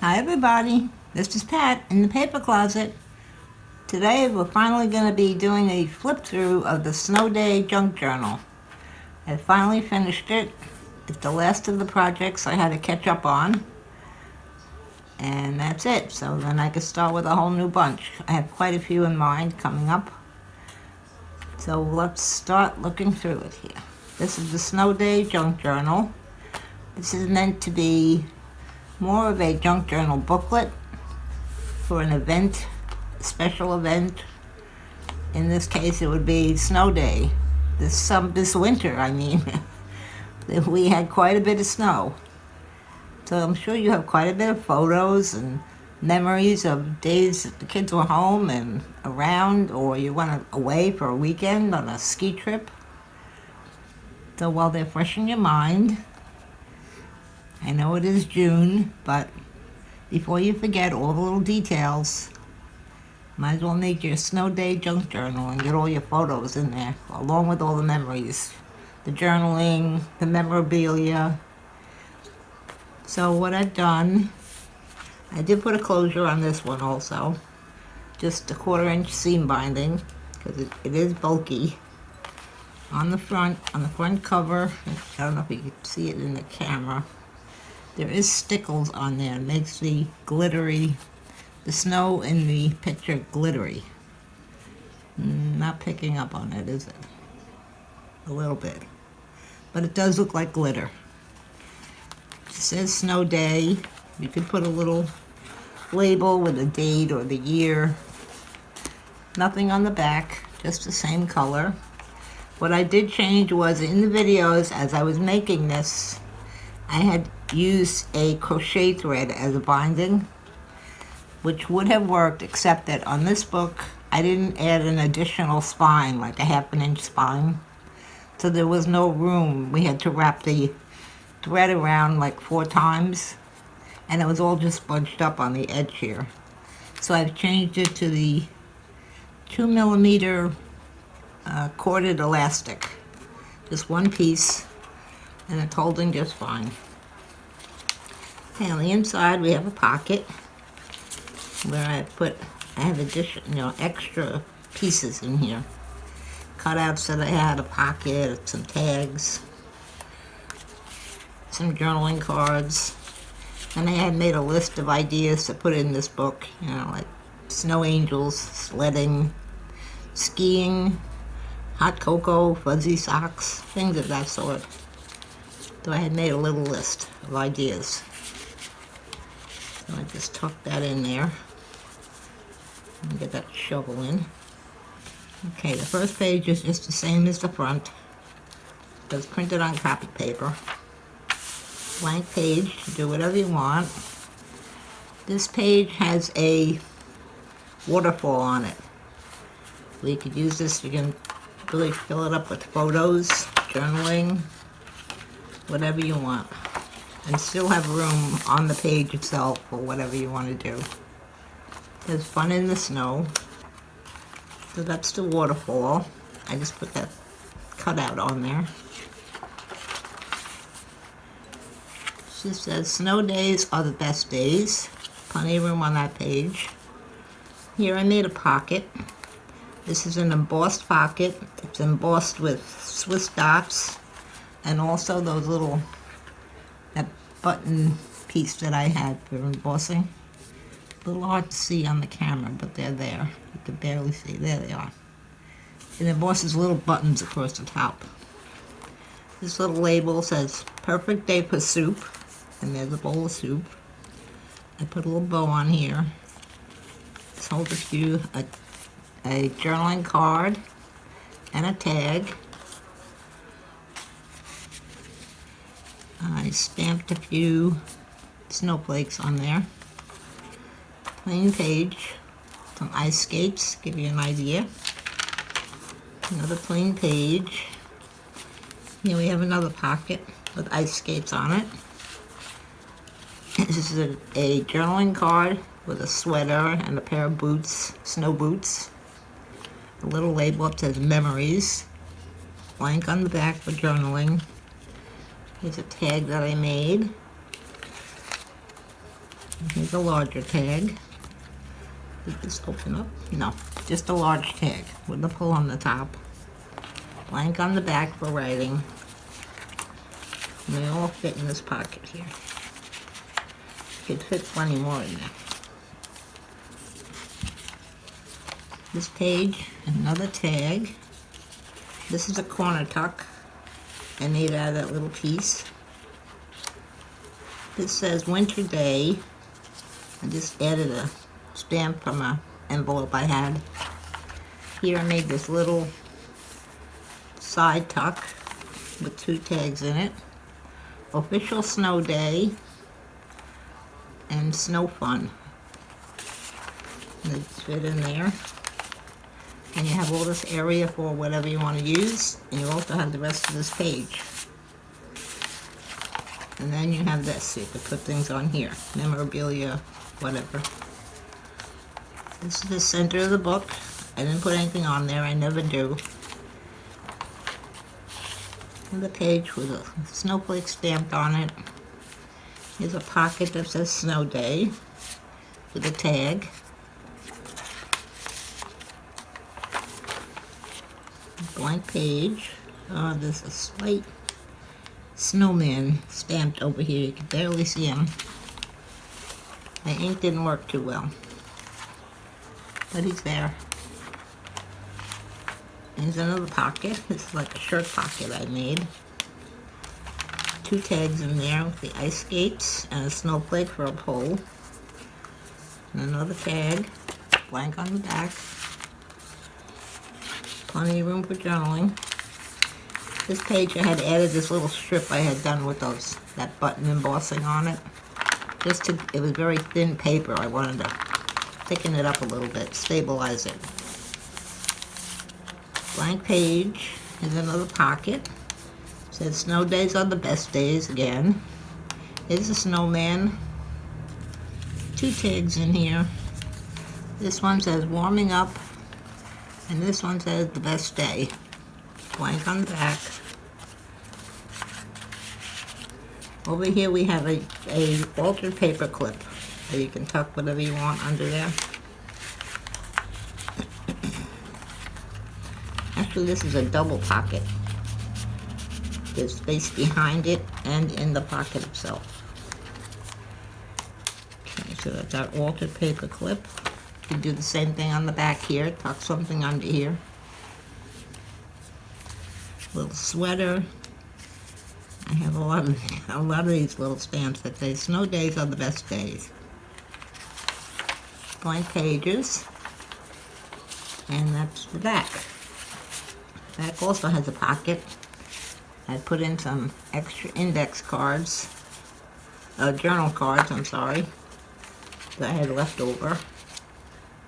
Hi everybody, this is Pat in the paper closet. Today we're finally going to be doing a flip through of the Snow Day Junk Journal. I finally finished it. It's the last of the projects I had to catch up on. And that's it, so then I can start with a whole new bunch. I have quite a few in mind coming up. So let's start looking through it here. This is the Snow Day Junk Journal. This is meant to be more of a junk journal booklet for an event, a special event. In this case, it would be Snow Day. This winter, I mean. We had quite a bit of snow. So I'm sure you have quite a bit of photos and memories of days that the kids were home and around, or you went away for a weekend on a ski trip. So while they're fresh in your mind, I know it is June, but before you forget all the little details, might as well make your Snow Day Junk Journal and get all your photos in there, along with all the memories, the journaling, the memorabilia. So what I've done, I did put a closure on this one also, just a 1/4-inch seam binding, because it is bulky. On the front cover, I don't know if you can see it in the camera, there is stickles on there. It makes the snow in the picture glittery. Not picking up on it, is it? A little bit. But it does look like glitter. It says Snow Day. You could put a little label with a date or the year. Nothing on the back, just the same color. What I did change was in the videos as I was making this, I had used a crochet thread as a binding, which would have worked, except that on this book I didn't add an additional spine, like a 1/2 inch spine. So there was no room. We had to wrap the thread around like 4 times, and it was all just bunched up on the edge here. So I've changed it to the 2mm corded elastic. Just one piece, and it's holding just fine. Okay, on the inside we have a pocket where I have extra pieces in here. Cutouts that I had, a pocket, some tags, some journaling cards, and I had made a list of ideas to put in this book, like snow angels, sledding, skiing, hot cocoa, fuzzy socks, things of that sort. So I had made a little list of ideas. So I just tuck that in there and get that shovel in. Okay, the first page is just the same as the front. It's printed on copy paper. Blank page, do whatever you want. This page has a waterfall on it. We could use this, you can really fill it up with photos, journaling, whatever you want, and still have room on the page itself for whatever you want to do. There's fun in the snow. So that's the waterfall. I just put that cutout on there. She says snow days are the best days. Plenty of room on that page. Here I made a pocket. This is an embossed pocket. It's embossed with Swiss dots, and also those that button piece that I had for embossing. A little hard to see on the camera, but they're there. You can barely see. There they are. It embosses little buttons across the top. This little label says, "Perfect day for soup," and there's a bowl of soup. I put a little bow on here. This holds a journaling card and a tag. I stamped a few snowflakes on there. Plain page, some ice skates, give you an idea. Another plain page. Here we have another pocket with ice skates on it. This is a journaling card with a sweater and a pair of boots, snow boots. A little label that says memories. Blank on the back for journaling. Here's a tag that I made. Here's a larger tag. Did this open up? No, just a large tag with a pull on the top. Blank on the back for writing. And they all fit in this pocket here. Could fit plenty more in there. This page, another tag. This is a corner tuck. I made out of that little piece. This says Winter Day. I just added a stamp from an envelope I had. Here I made this little side tuck with 2 tags in it. Official Snow Day and Snow Fun. They fit in there. And you have all this area for whatever you want to use, and you also have the rest of this page. And then you have this, so you can put things on here, memorabilia, whatever. This is the center of the book. I didn't put anything on there, I never do. And the page with a snowflake stamped on it. Here's a pocket that says Snow Day with a tag. Blank page. There's a slight snowman stamped over here. You can barely see him. My ink didn't work too well, but he's there. Here's another pocket. This is like a shirt pocket I made. 2 tags in there with the ice skates and a snowflake for a pole. And another tag, blank on the back. Plenty of room for journaling. This page I had added this little strip I had done with that button embossing on it. It was very thin paper. I wanted to thicken it up a little bit, stabilize it. Blank page. Here's another pocket. It says snow days are the best days again. Here's a snowman. 2 tags in here. This one says warming up. And this one says the best day. Blank on the back. Over here we have a altered paper clip that you can tuck whatever you want under there. Actually, this is a double pocket. There's space behind it and in the pocket itself. Okay, so that's our altered paper clip. You can do the same thing on the back here. Tuck something under here. Little sweater. I have a lot of these little stamps that say snow days are the best days. Blank pages. And that's the back. The back also has a pocket. I put in some extra index cards, journal cards, I'm sorry, that I had left over.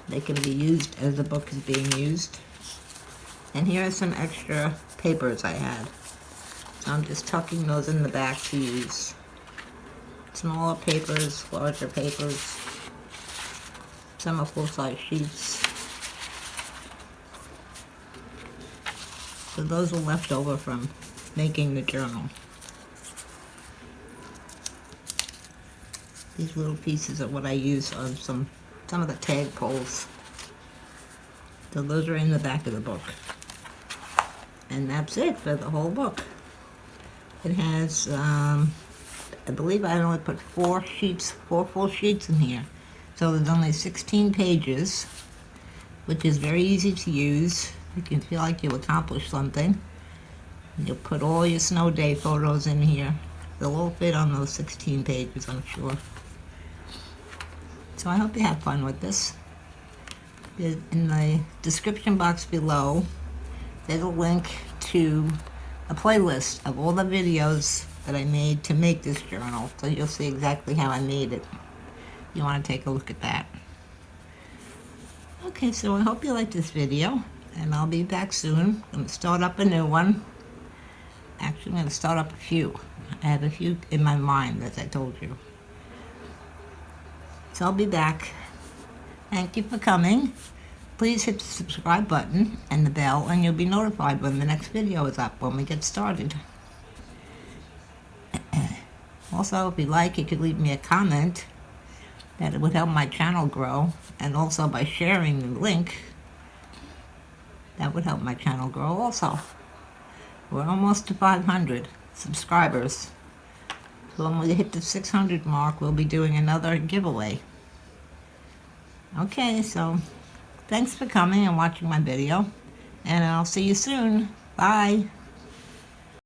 They can be used as the book is being used. And here are some extra papers I had. So I'm just tucking those in the back to use. Smaller papers, larger papers. Some are full-size sheets. So those are left over from making the journal. These little pieces are what I use on some of the tag poles. So those are in the back of the book. And that's it for the whole book. It has, I believe I only put 4 full sheets in here. So there's only 16 pages, which is very easy to use. You can feel like you accomplished something. You'll put all your snow day photos in here. They'll all fit on those 16 pages, I'm sure. So I hope you have fun with this. In the description box below, there's a link to a playlist of all the videos that I made to make this journal. So you'll see exactly how I made it. You want to take a look at that. Okay, so I hope you liked this video, and I'll be back soon. I'm going to start up a new one. Actually, I'm going to start up a few. I have a few in my mind, as I told you. So I'll be back. Thank you for coming. Please hit the subscribe button and the bell, and you'll be notified when the next video is up, when we get started. Also, if you like, you could leave me a comment that it would help my channel grow, and also by sharing the link, that would help my channel grow also. We're almost to 500 subscribers. So when we hit the 600 mark, we'll be doing another giveaway. Okay, so thanks for coming and watching my video, and I'll see you soon. Bye.